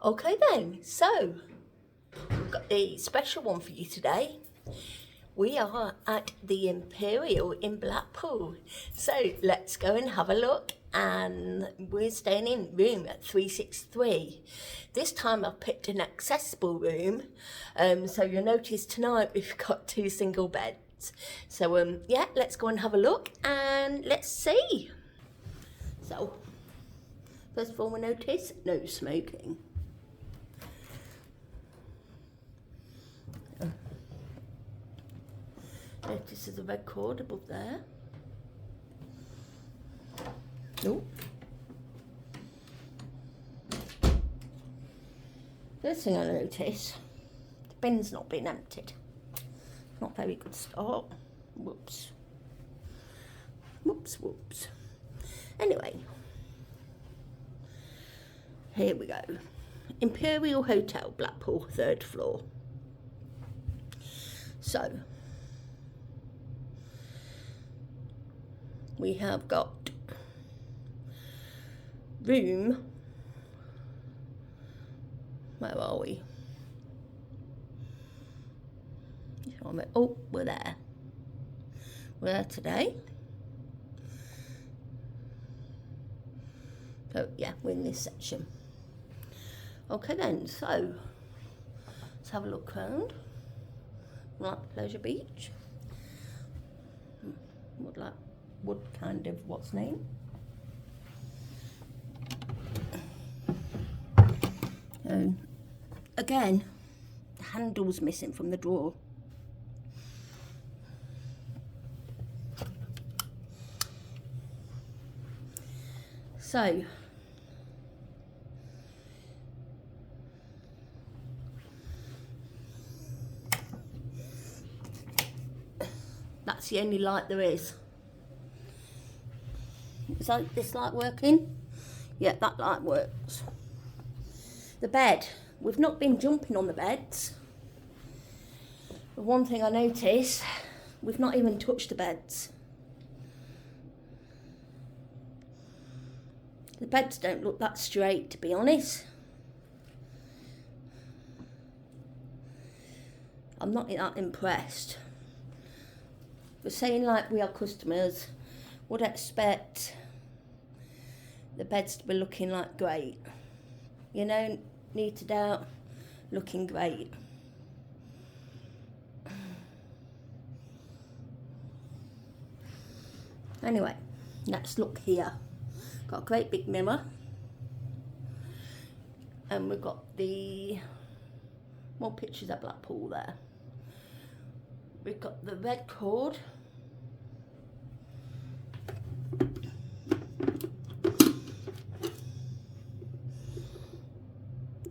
Okay then, so we've got a special one for you today. We are at the Imperial in Blackpool. So let's go and have a look, and we're staying in room 363. This time I've picked an accessible room, so you'll notice tonight we've got 2 single beds. So yeah, let's go and have a look and let's see. So first of all, we notice no smoking. Notice there's a red cord above there. Oh. First thing I notice, the bin's not been emptied. Not a very good start. Whoops. Whoops. Anyway, here we go. Imperial Hotel, Blackpool, 3rd floor. So, we have got room, where are we? Oh, we're there. We're there today. So yeah, we're in this section. Okay then, so let's have a look around. Like Pleasure Beach. Wood kind of, what's name? Again, the handle's missing from the drawer. So, that's the only light there is. Is this light working? Yeah, that light works. The bed, we've not been jumping on the beds. But one thing I noticed, we've not even touched the beds. The beds don't look that straight, to be honest. I'm not that impressed. We're saying like we are customers, would expect the beds to be looking like great. You know, knitted out, looking great. Anyway, let's look here. Got a great big mirror. And we've got the more pictures of Blackpool there. We've got the red cord.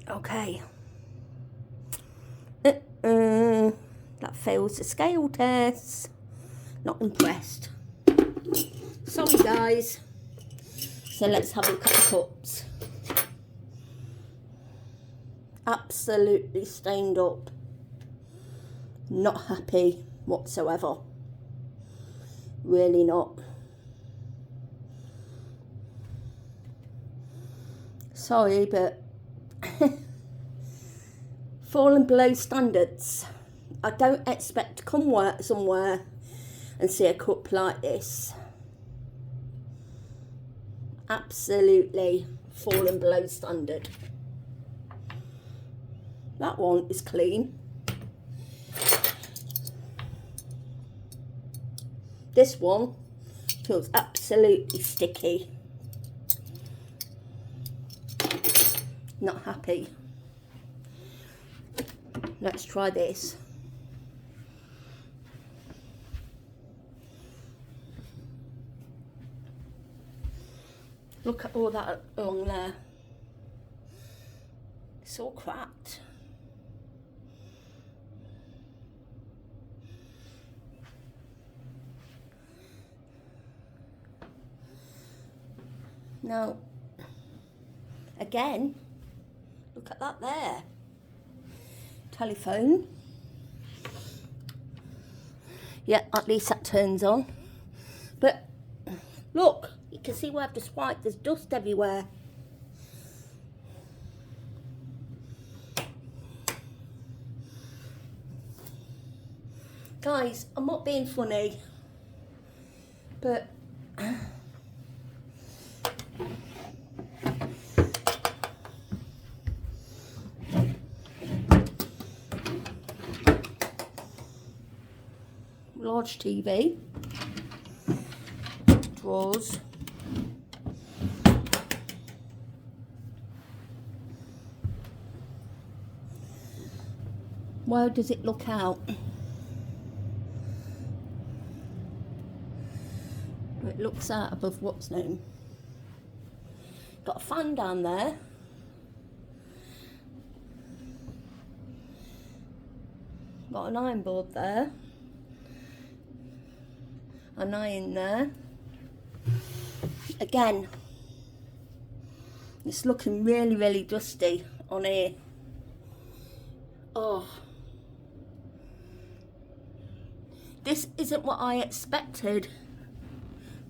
Okay. That fails the scale test. Not impressed. Sorry guys. So let's have a look at the cups. Absolutely stained up. Not happy whatsoever. Really not. Sorry, but falling below standards. I don't expect to come work somewhere and see a cup like this. Absolutely falling below standard. That one is clean. This one feels absolutely sticky. Not happy. Let's try this. Look at all that along there. It's all cracked. Now, again, look at that there. Telephone. Yeah, at least that turns on. But look, you can see where I've just wiped. There's dust everywhere. Guys, I'm not being funny, but large TV, drawers, where does it look out? It looks out above what's known. Got a fan down there. Got an iron board there. An iron there. Again, it's looking really, really dusty on here. Oh. This isn't what I expected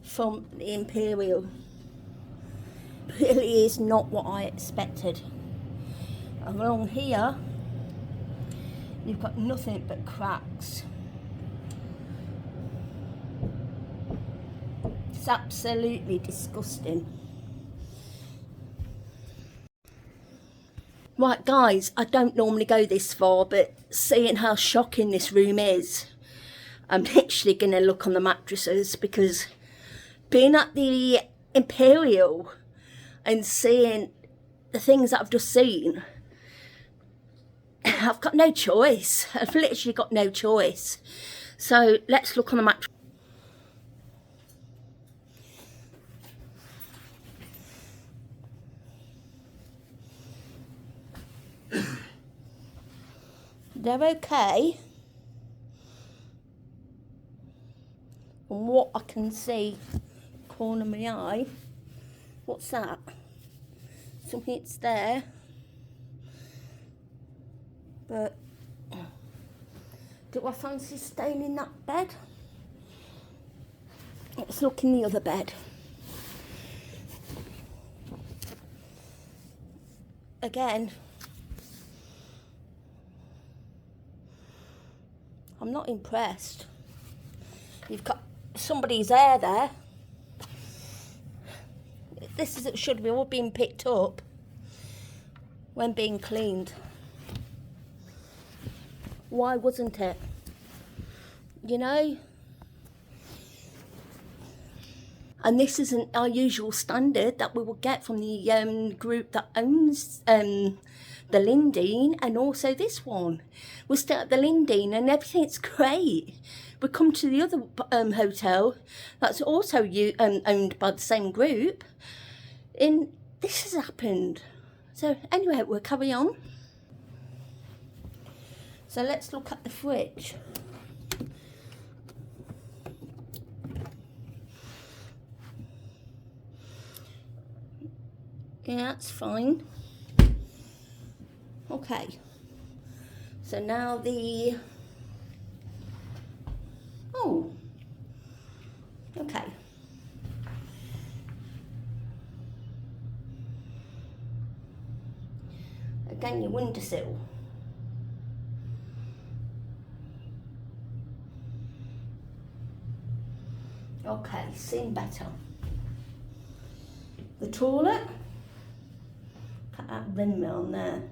from the Imperial. Really is not what I expected. Along here, you've got nothing but cracks. It's absolutely disgusting. Right guys, I don't normally go this far, but seeing how shocking this room is, I'm literally going to look on the mattresses, because being at the Imperial and seeing the things that I've just seen, I've got no choice. I've literally got no choice. So let's look on the mattress. They're okay. From what I can see, corner of my eye. What's that? Something's there. But do I fancy staying in that bed? Let's look in the other bed. Again, I'm not impressed. You've got somebody's hair there. Should be all being picked up when being cleaned. Why wasn't it? You know? And this isn't our usual standard that we will get from the group that owns the Lindeen, and also this one. We're still at the Lindeen and everything's great. We come to the other hotel that's also owned by the same group, and this has happened. So anyway, we'll carry on. So let's look at the fridge. Yeah, that's fine. Okay. So now the... Oh. Okay. Again, your windowsill. Okay, seen better. The toilet. Cut that rim on there.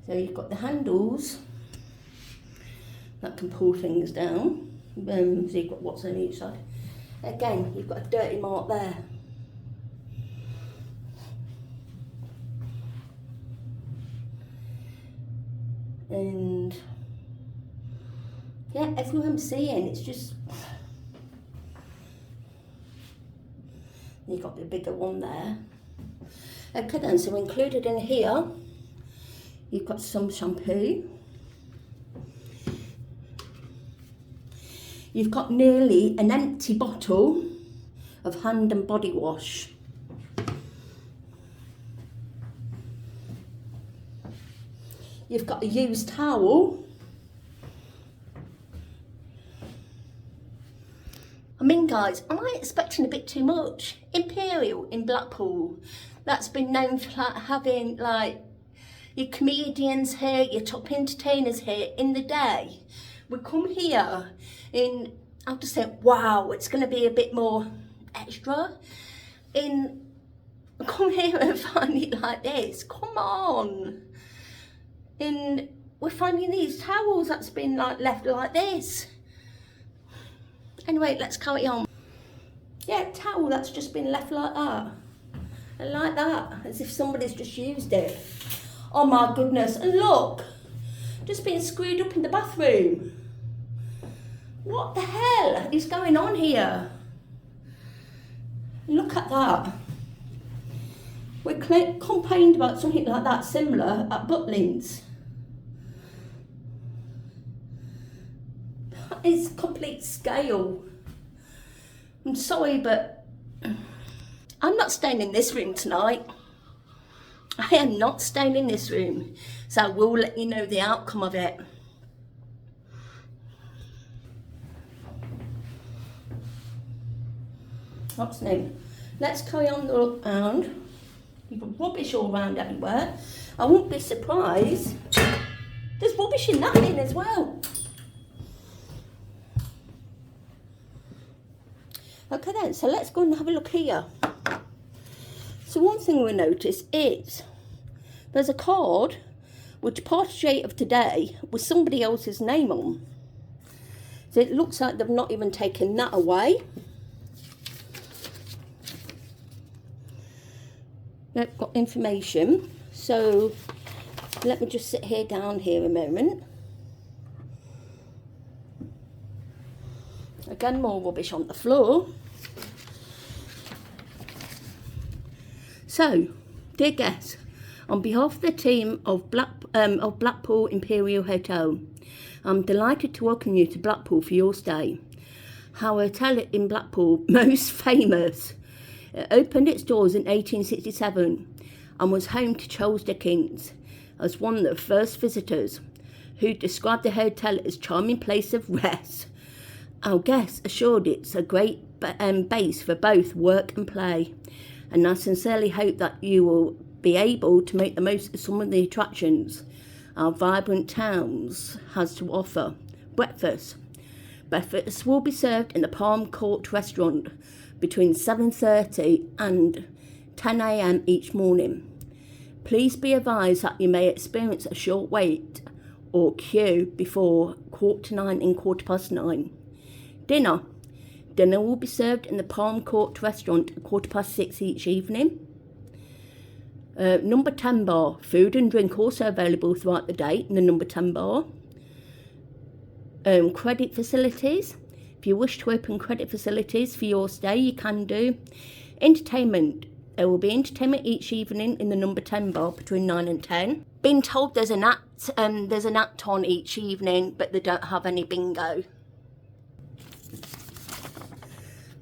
So you've got the handles that can pull things down. So you've got what's on each side. Again, you've got a dirty mark there. And yeah, everyone I'm seeing, it's just, you've got the bigger one there. Okay then, so included in here, you've got some shampoo. You've got nearly an empty bottle of hand and body wash. You've got a used towel. I mean, guys, am I expecting a bit too much? Imperial in Blackpool, that's been known for having like your comedians here, your top entertainers here in the day, we come here in, I'll just say, wow, it's going to be a bit more extra. Come here and find it like this. Come on. We're finding these towels that's been like left like this. Anyway, let's carry on. Yeah, towel that's just been left like that. And like that, as if somebody's just used it. Oh my goodness, and look, just been screwed up in the bathroom. What the hell is going on here? Look at that. We complained about something like that similar at Butlins. That is complete scale. I'm sorry, but I'm not staying in this room tonight. I am not staying in this room, so we'll let you know the outcome of it. What's new? Let's carry on the look round. You've got rubbish all around everywhere. I won't be surprised. There's rubbish in that bin as well. Okay then, so let's go and have a look here. So one thing we notice is there's a card which portrait of today with somebody else's name on. So it looks like they've not even taken that away. They've got information. So let me just sit here down here a moment. Again, more rubbish on the floor. So, dear guests, on behalf of the team of Blackpool Imperial Hotel, I'm delighted to welcome you to Blackpool for your stay. Our hotel in Blackpool, most famous. It opened its doors in 1867 and was home to Charles Dickens as one of the first visitors, who described the hotel as a charming place of rest. Our guests assured it's a great base for both work and play, and I sincerely hope that you will be able to make the most of some of the attractions our vibrant towns has to offer. Breakfast will be served in the Palm Court restaurant between 7:30 and 10 a.m. each morning. Please be advised that you may experience a short wait or queue before 9:15 and 9:15. Dinner will be served in the Palm Court restaurant at 6:15 each evening. Number 10 bar. Food and drink also available throughout the day in the number 10 bar. Credit facilities. If you wish to open credit facilities for your stay, you can do. Entertainment. There will be entertainment each evening in the number 10 bar between 9 and 10. Been told there's an act on each evening, but they don't have any bingo.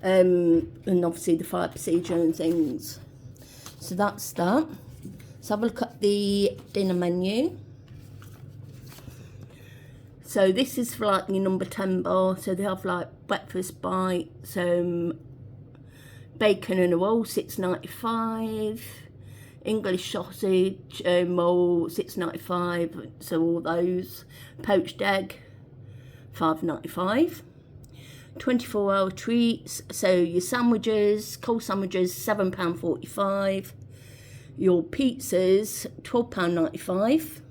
And obviously the fire procedure and things. So that's that. Let's have a look at the dinner menu. So this is for like your number 10 bar. So they have like breakfast bites, bacon and a roll, $6.95. English sausage roll, $6.95. So all those. Poached egg, $5.95. 24-hour treats, so your sandwiches, cold sandwiches, £7.45. Your pizzas, £12.95.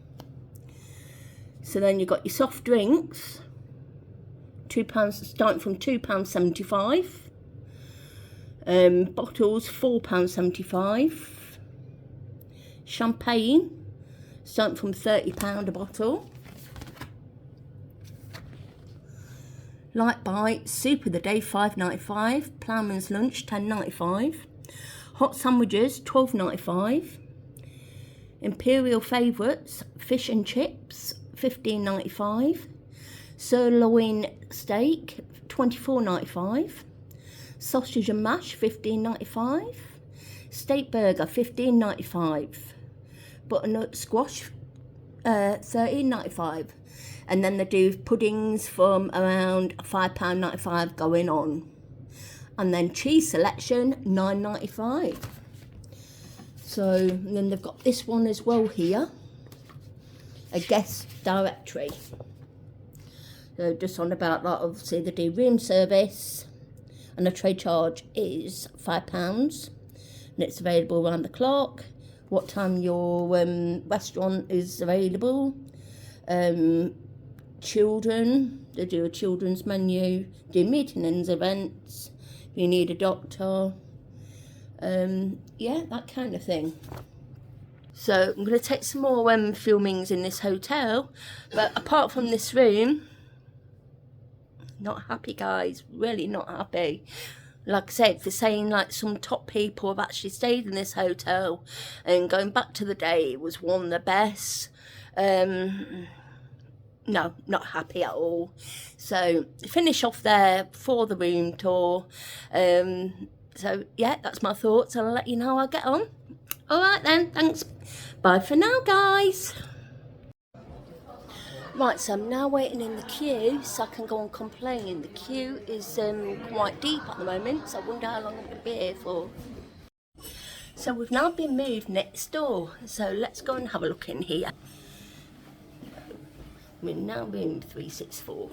So then you've got your soft drinks, £2, starting from £2.75. Bottles, £4.75. Champagne, starting from £30 a bottle. Light bites, soup of the day, $5.95. Ploughman's lunch, $10.95. Hot sandwiches, $12.95. Imperial favourites, fish and chips, $15.95. Sirloin steak, $24.95. Sausage and mash, $15.95. Steak burger, $15.95. Butternut squash, $13.95. And then they do puddings from around £5.95 going on. And then cheese selection, $9.95. So then they've got this one as well here. a guest directory. So just on about that, obviously they do room service, and the trade charge is £5, and it's available around the clock, what time your restaurant is available. Children, they do a children's menu, do meetings, events, if you need a doctor, yeah, that kind of thing. So I'm going to take some more filmings in this hotel, but apart from this room, not happy guys, really not happy. Like I said, they're saying like some top people have actually stayed in this hotel, and going back to the day, it was one of the best. No, not happy at all. So finish off there for the room tour. So yeah, that's my thoughts. I'll let you know how I get on. Alright then, thanks. Bye for now guys. Right, so I'm now waiting in the queue so I can go and complain. The queue is quite deep at the moment, so I wonder how long I'm going to be here for. So we've now been moved next door, so let's go and have a look in here. We're now room 364.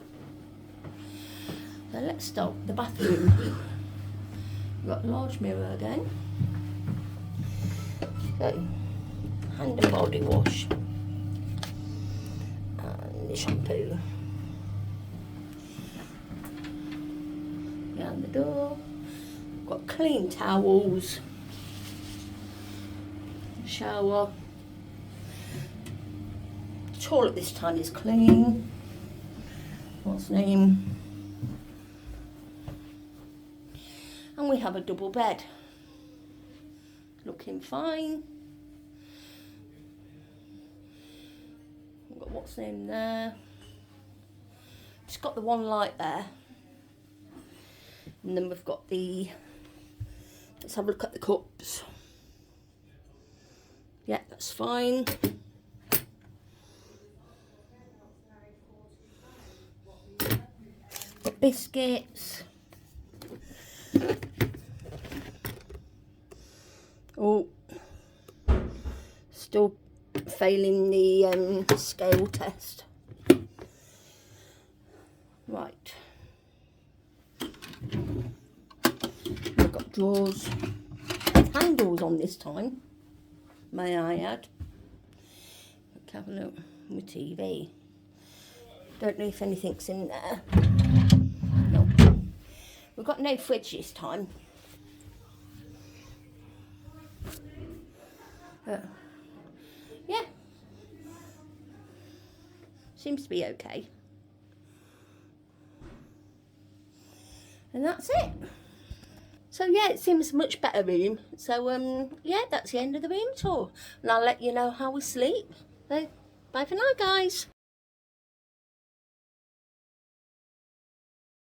So let's start the bathroom. We've got a large mirror again. So, hand and body wash. And the shampoo. Behind the door. Got clean towels. Shower. Toilet this time is clean. What's name? And we have a double bed. Looking fine. We've got what's name there. Just got the one light there. And then we've got the, let's have a look at the cups. Yeah, that's fine. Got biscuits. Oh, still failing the scale test. Right. We've got drawers with handles on this time, may I add. Let's have a look. My TV. Don't know if anything's in there. No. We've got no fridge this time. Yeah. Seems to be okay. And that's it. So yeah, it seems a much better room. So yeah, that's the end of the room tour. And I'll let you know how we sleep. So bye for now guys.